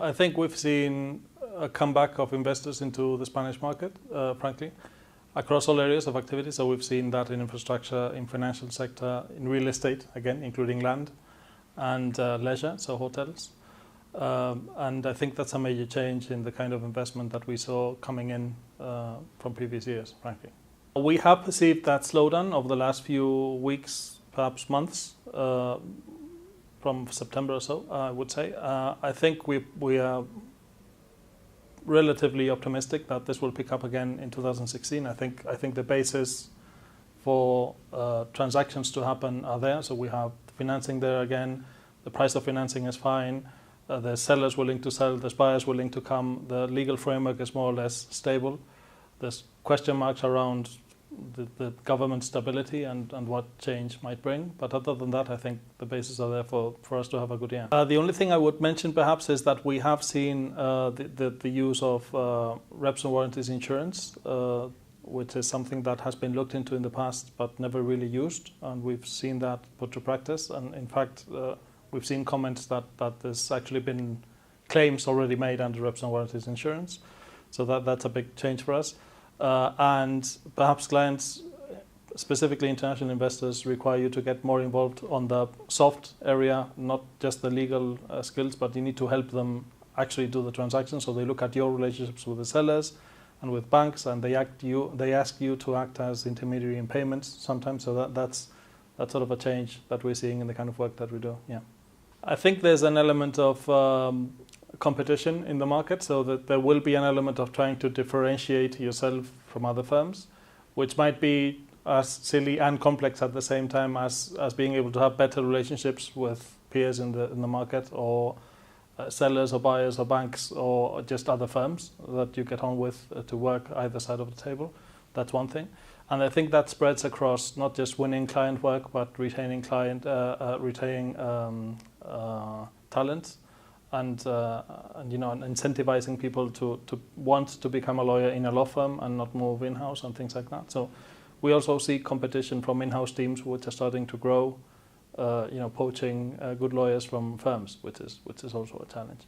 I think we've seen a comeback of investors into the Spanish market, frankly, across all areas of activity. So we've seen that in infrastructure, in financial sector, in real estate, again, including land, and leisure, so hotels. And I think that's a major change in the kind of investment that we saw coming in from previous years, frankly. We have perceived that slowdown over the last few weeks, perhaps months, from September or so, I would say. I think we are relatively optimistic that this will pick up again in 2016. I think the basis for transactions to happen are there. So we have financing there again. The price of financing is fine. There's sellers willing to sell. There's buyers willing to come. The legal framework is more or less stable. There's question marks around the government stability and what change might bring. But other than that, I think the bases are there for us to have a good year. The only thing I would mention perhaps is that we have seen the use of reps and warranties insurance, which is something that has been looked into in the past but never really used. And we've seen that put to practice. And in fact, we've seen comments that there's actually been claims already made under reps and warranties insurance. So that's a big change for us. And perhaps clients, specifically international investors, require you to get more involved on the soft area, not just the legal skills, but you need to help them actually do the transaction. So they look at your relationships with the sellers and with banks, and they ask you to act as intermediary in payments sometimes. So that's sort of a change that we're seeing in the kind of work that we do. Yeah, I think there's an element of competition in the market, so that there will be an element of trying to differentiate yourself from other firms, which might be as silly and complex at the same time as being able to have better relationships with peers in the market, or sellers or buyers or banks or just other firms that you get on with to work either side of the table. That's one thing. And I think that spreads across not just winning client work, but retaining talent. And incentivizing people to want to become a lawyer in a law firm and not move in-house and things like that. So we also see competition from in-house teams which are starting to grow, poaching good lawyers from firms, which is also a challenge.